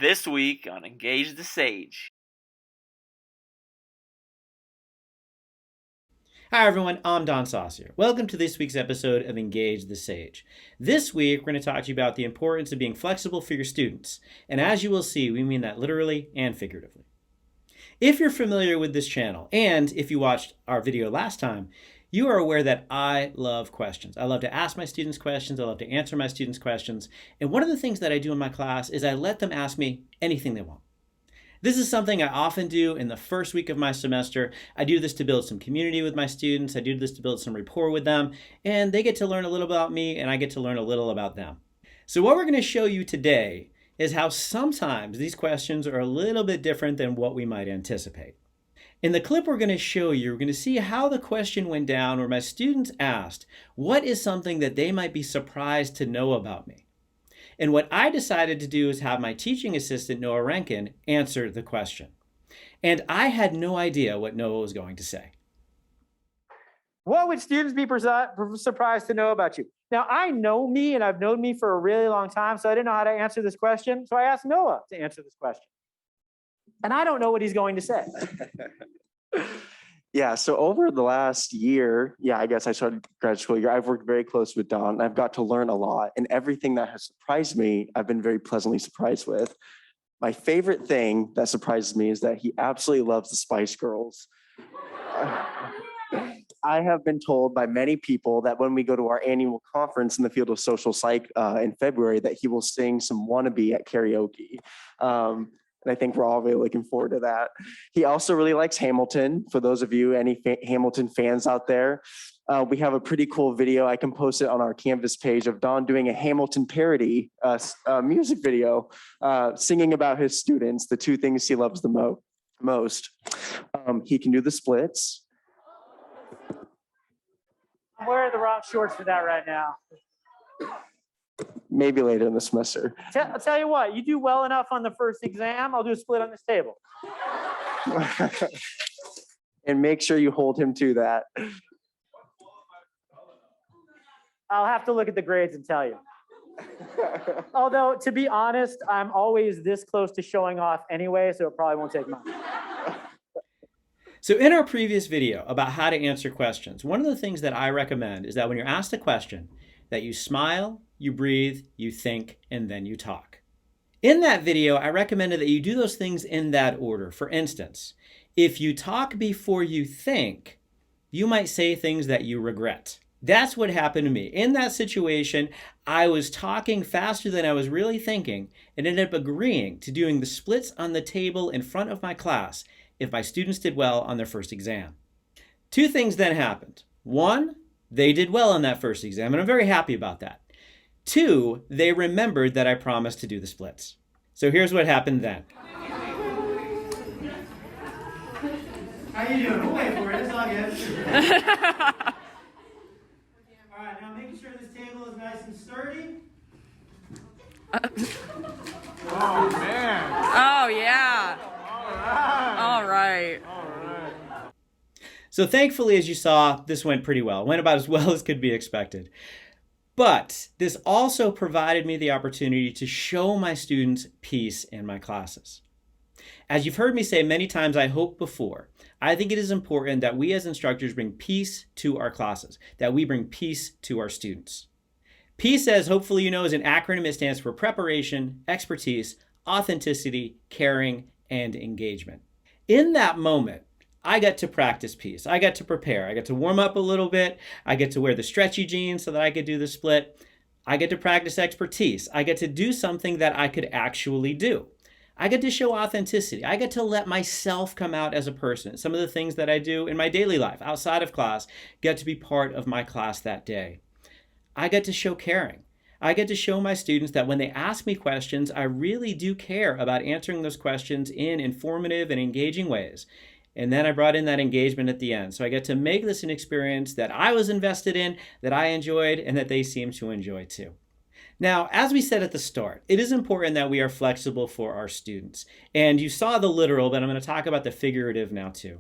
This week on Engage the Sage. Hi everyone, I'm Don Saucier. Welcome to this week's episode of Engage the Sage. This week, we're going to talk to you about the importance of being flexible for your students. And as you will see, we mean that literally and figuratively. If you're familiar with this channel, and if you watched our video last time, you are aware that I love questions. I love to ask my students questions. I love to answer my students' questions. And one of the things that I do in my class is I let them ask me anything they want. This is something I often do in the first week of my semester. I do this to build some community with my students. I do this to build some rapport with them. And they get to learn a little about me, and I get to learn a little about them. So what we're going to show you today is how sometimes these questions are a little bit different than what we might anticipate. In the clip we're going to show you, we're going to see how the question went down where my students asked, what is something that they might be surprised to know about me? And what I decided to do is have my teaching assistant, Noah Rankin, answer the question. And I had no idea what Noah was going to say. What would students be surprised to know about you? Now, I know me, and I've known me for a really long time, so I didn't know how to answer this question. So I asked Noah to answer this question. And I don't know what he's going to say. Yeah, so over the last year, I guess I started grad school year, I've worked very close with Don. I've got to learn a lot, and everything that has surprised me, I've been very pleasantly surprised with. My favorite thing that surprises me is that he absolutely loves the Spice Girls. I have been told by many people that when we go to our annual conference in the field of social psych in February, that he will sing some Wannabe at karaoke. And I think we're all really looking forward to that. He also really likes Hamilton. For those of you, any Hamilton fans out there, we have a pretty cool video. I can post it on our Canvas page of Don doing a Hamilton parody music video, singing about his students, the two things he loves the most. He can do the splits. I'm wearing the wrong shorts for that right now. Maybe later in the semester. I'll tell you what, you do well enough on the first exam, I'll do a split on this table. And make sure you hold him to that. I'll have to look at the grades and tell you. Although, to be honest, I'm always this close to showing off anyway, so it probably won't take much. So in our previous video about how to answer questions, one of the things that I recommend is that when you're asked a question, that you smile, you breathe, you think, and then you talk. In that video, I recommended that you do those things in that order. For instance, if you talk before you think, you might say things that you regret. That's what happened to me. In that situation, I was talking faster than I was really thinking and ended up agreeing to doing the splits on the table in front of my class if my students did well on their first exam. Two things then happened. One, they did well on that first exam, and I'm very happy about that. Two, they remembered that I promised to do the splits. So here's what happened then. How you doing? We'll wait for it. It's all good. All right, now making sure this table is nice and sturdy. Oh, man. Oh, yeah. All right. All right. So thankfully, as you saw, this went pretty well. It went about as well as could be expected. But this also provided me the opportunity to show my students peace in my classes. As you've heard me say many times, I hope before, I think it is important that we as instructors bring peace to our classes, that we bring peace to our students. PEACE, as hopefully you know, is an acronym. It stands for preparation, expertise, authenticity, caring, and engagement. In that moment, I got to practice peace. I got to prepare. I got to warm up a little bit. I get to wear the stretchy jeans so that I could do the split. I get to practice expertise. I get to do something that I could actually do. I get to show authenticity. I get to let myself come out as a person. Some of the things that I do in my daily life outside of class get to be part of my class that day. I get to show caring. I get to show my students that when they ask me questions, I really do care about answering those questions in informative and engaging ways. And then I brought in that engagement at the end. So I get to make this an experience that I was invested in, that I enjoyed, and that they seem to enjoy too. Now, as we said at the start, it is important that we are flexible for our students. And you saw the literal, but I'm going to talk about the figurative now too.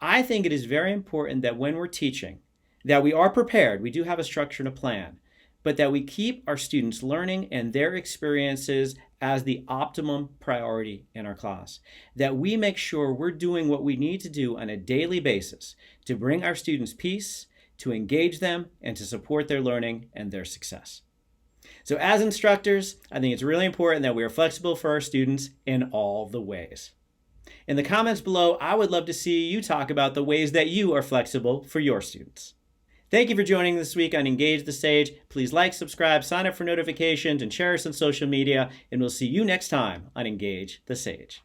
I think it is very important that when we're teaching, that we are prepared. We do have a structure and a plan. but that we keep our students learning and their experiences as the optimum priority in our class. That we make sure we're doing what we need to do on a daily basis to bring our students peace, to engage them, and to support their learning and their success. So as instructors, I think it's really important that we are flexible for our students in all the ways. In the comments below, I would love to see you talk about the ways that you are flexible for your students. Thank you for joining this week on Engage the Sage. Please like, subscribe, sign up for notifications, and share us on social media, and we'll see you next time on Engage the Sage.